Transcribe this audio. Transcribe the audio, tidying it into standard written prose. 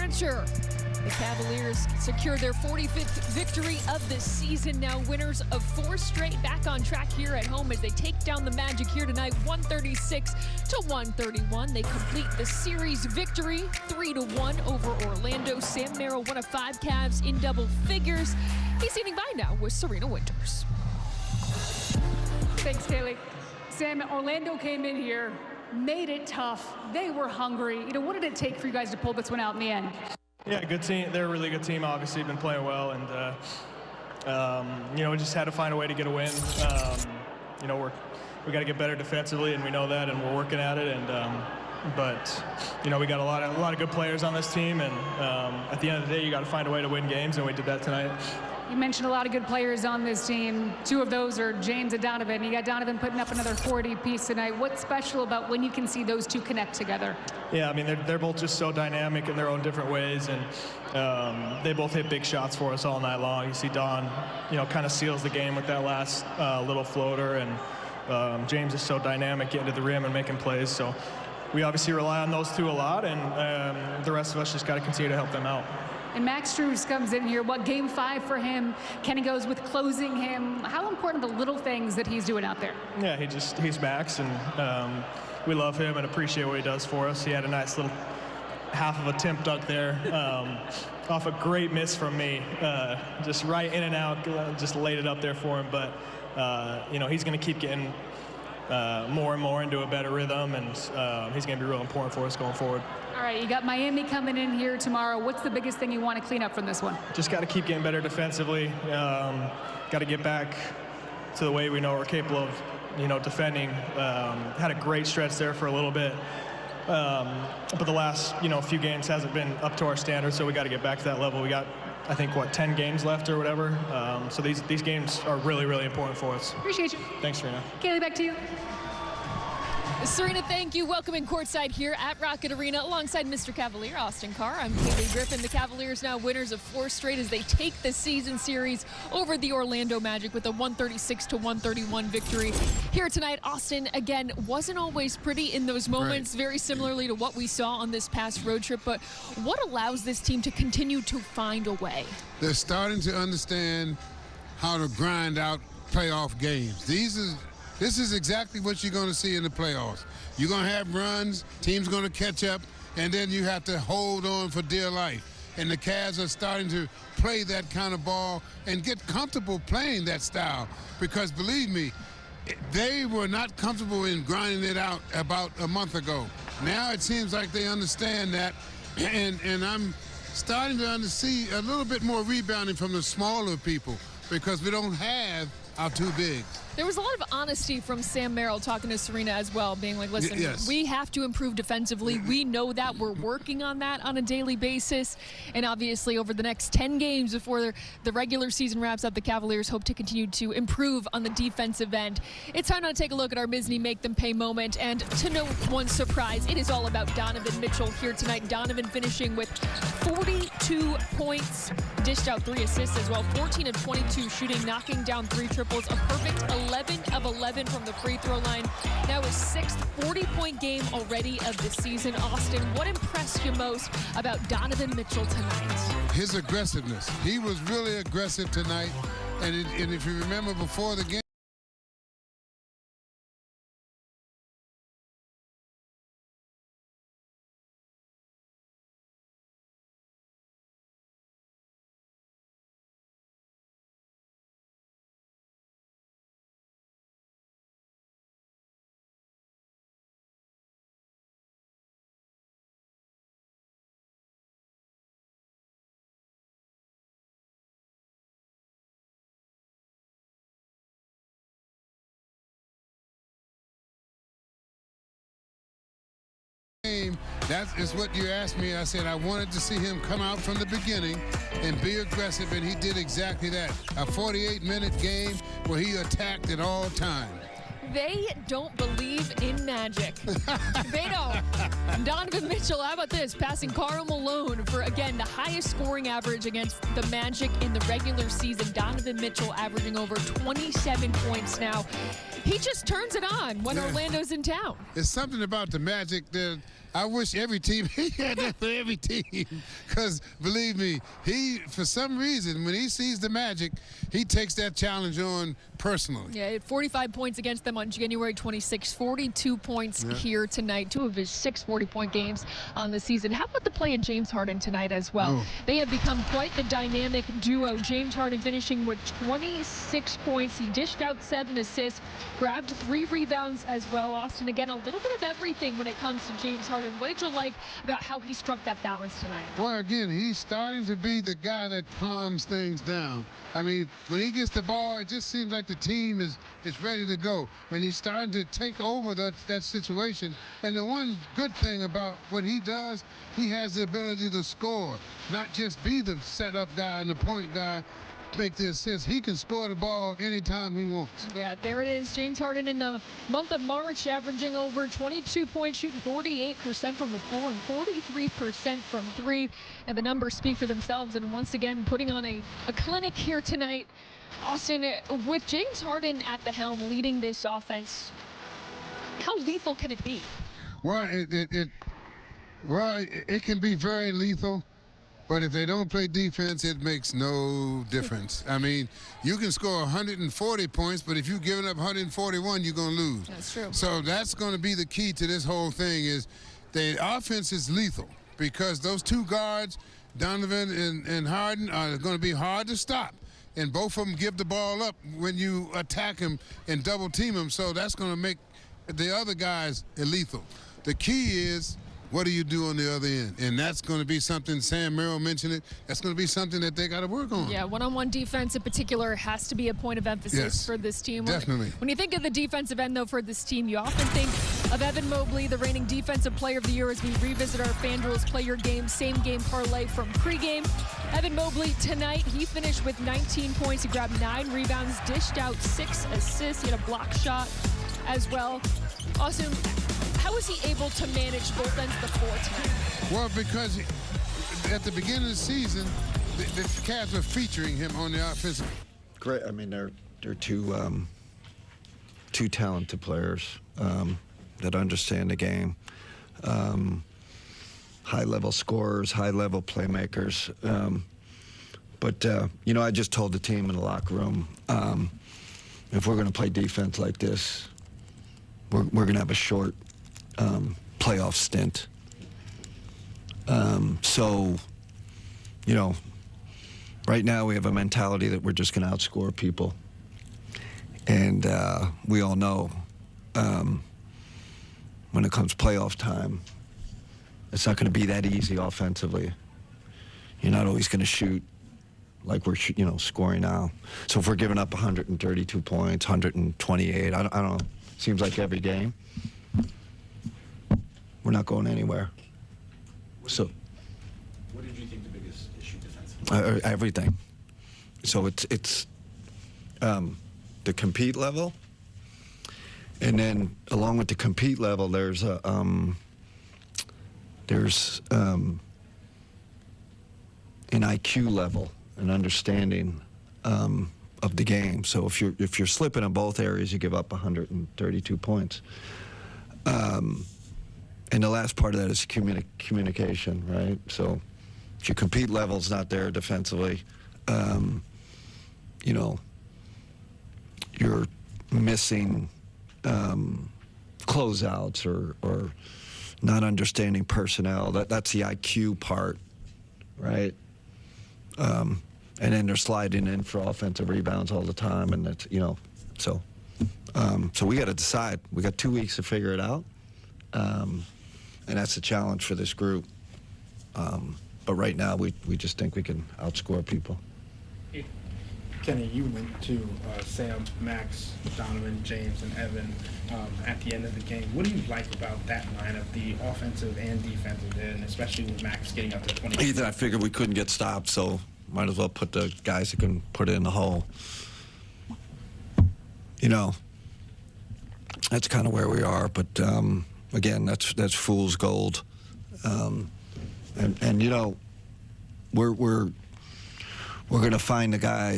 Adventure. The Cavaliers secure their 45th victory of the season, now winners of 4 straight, back on track here at home as they take down the Magic here tonight, 136-131. They complete the series victory, 3-1 over Orlando. Sam Merrill, one of 5 Cavs in double figures. He's sitting by now with Serena Winters. Thanks, Kaylee. Sam, Orlando came in here, made it tough. They were hungry. What did it take for you guys to pull this one out in the end? Yeah, good team. They're a really good team. Obviously, been playing well, and we just had to find a way to get a win. We got to get better defensively, and we know that, and we're working at it. And but we got a lot of good players on this team, and at the end of the day, you got to find a way to win games, and we did that tonight. You mentioned a lot of good players on this team. 2 of those are James and Donovan. You got Donovan putting up another 40 piece tonight. What's special about when you can see those 2 connect together? Yeah, I mean, they're both just so dynamic in their own different ways, and they both hit big shots for us all night long. You see Don, kind of seals the game with that last little floater, and James is so dynamic getting to the rim and making plays. So we obviously rely on those 2 a lot, and the rest of us just got to continue to help them out. And Max Strus comes in here. What, game 5 for him? Kenny goes with closing him. How important the little things that he's doing out there? Yeah, he's Max, and we love him and appreciate what he does for us. He had a nice little half of a temp dunk there off a great miss from me. Just right in and out, just laid it up there for him. But, he's going to keep getting more and more into a better rhythm, and he's going to be real important for us going forward. All right, you got Miami coming in here tomorrow. What's the biggest thing you want to clean up from this one? Just got to keep getting better defensively. Got to get back to the way we know we're capable of, defending. Had a great stretch there for a little bit. But the last, few games hasn't been up to our standards, so we got to get back to that level. We got, I think, 10 games left or whatever. So these games are really, really important for us. Appreciate you. Thanks, Serena. Kaylee, back to you. Serena, thank you. Welcome in courtside here at Rocket Arena alongside Mr. Cavalier, Austin Carr. I'm Kaylee Griffin. The Cavaliers now winners of 4 straight as they take the season series over the Orlando Magic with a 136-131 victory. Here tonight, Austin, again, wasn't always pretty in those moments, very similarly to what we saw on this past road trip. But what allows this team to continue to find a way? They're starting to understand how to grind out playoff games. This is exactly what you're going to see in the playoffs. You're going to have runs, teams going to catch up, and then you have to hold on for dear life. And the Cavs are starting to play that kind of ball and get comfortable playing that style. Because believe me, they were not comfortable in grinding it out about a month ago. Now it seems like they understand that, and I'm starting to see a little bit more rebounding from the smaller people because we don't have our 2 bigs. There was a lot of honesty from Sam Merrill talking to Serena as well, being like, listen, we have to improve defensively. We know that. We're working on that on a daily basis. And obviously over the next 10 games before the regular season wraps up, the Cavaliers hope to continue to improve on the defensive end. It's time now to take a look at our Misney Make Them Pay moment. And to no one's surprise, it is all about Donovan Mitchell here tonight. Donovan finishing with 42 points, dished out 3 assists as well, 14 of 22 shooting, knocking down 3 triples, a perfect 11 of 11 from the free throw line. Now his 6th 40-point game already of the season. Austin, what impressed you most about Donovan Mitchell tonight? His aggressiveness. He was really aggressive tonight. And if you remember before the game, that is what you asked me. I said I wanted to see him come out from the beginning and be aggressive, and he did exactly that. A 48-minute game where he attacked at all times. They don't believe in magic. They don't. Donovan Mitchell, how about this? Passing Karl Malone for, again, the highest scoring average against the Magic in the regular season. Donovan Mitchell averaging over 27 points now. He just turns it on when Orlando's in town. It's something about the Magic. I wish every team, he had that for every team. Because, believe me, he, for some reason, when he sees the Magic, he takes that challenge on personally. Yeah, he had 45 points against them on January 26, 42 points here tonight, 2 of his 6 40-point games on the season. How about the play of James Harden tonight as well? They have become quite the dynamic duo. James Harden finishing with 26 points. He dished out 7 assists, grabbed 3 rebounds as well. Austin, again, a little bit of everything when it comes to James Harden. What did you like about how he struck that balance tonight? Well, again, he's starting to be the guy that calms things down. I mean, when he gets the ball, it just seems like the team is ready to go. When he's starting to take over that situation. And the one good thing about what he does, he has the ability to score, not just be the setup guy and the point guy, make the assist. He can score the ball anytime he wants. Yeah, there it is. James Harden in the month of March averaging over 22 points, shooting 48% from the floor and 43% from 3. And the numbers speak for themselves. And once again, putting on a clinic here tonight. Austin, with James Harden at the helm leading this offense, how lethal can it be? Well, it can be very lethal. But if they don't play defense, it makes no difference. I mean, you can score 140 points, but if you're giving up 141, you're going to lose. That's true. So that's going to be the key to this whole thing is the offense is lethal because those 2 guards, Donovan and Harden, are going to be hard to stop. And both of them give the ball up when you attack them and double team them. So that's going to make the other guys lethal. The key is, what do you do on the other end? And that's going to be something, Sam Merrill mentioned it, that's going to be something that they got to work on. Yeah, one-on-one defense in particular has to be a point of emphasis for this team. Definitely. When you think of the defensive end, though, for this team, you often think of Evan Mobley, the reigning Defensive Player of the Year, as we revisit our FanDuel's Player Game, same-game parlay from pregame. Evan Mobley tonight, he finished with 19 points. He grabbed 9 rebounds, dished out 6 assists. He had a block shot as well. Awesome. How was he able to manage both ends of the floor tonight? Well, because at the beginning of the season, the Cavs were featuring him on the offensive. Great. I mean, they're two talented players that understand the game. High-level scorers, high-level playmakers. But you know, I just told the team in the locker room, if we're going to play defense like this, we're going to have a short playoff stint. So, you know, right now we have a mentality that we're just going to outscore people. And we all know when it comes playoff time, it's not going to be that easy offensively. You're not always going to shoot like we're, scoring now. So if we're giving up 132 points, 128, I don't know, seems like every game, we're not going anywhere. So, what did you think the biggest issue defensively? Everything. So it's the compete level, and then along with the compete level, there's an IQ level, an understanding of the game. So if you're slipping in both areas, you give up 132 points. And the last part of that is communication, right? So if your compete level's not there defensively, you're missing closeouts or not understanding personnel. That's the IQ part, right? And then they're sliding in for offensive rebounds all the time, and that's, so we got to decide. We got 2 weeks to figure it out, and that's the challenge for this group. But right now, we just think we can outscore people. Kenny, you went to Sam, Max, Donovan, James, and Evan at the end of the game. What do you like about that lineup, the offensive and defensive end, especially with Max getting up to 20? Ethan, I figured we couldn't get stopped, so might as well put the guys that can put it in the hole. That's kind of where we are, but again, that's fool's gold. And we're going to find the guys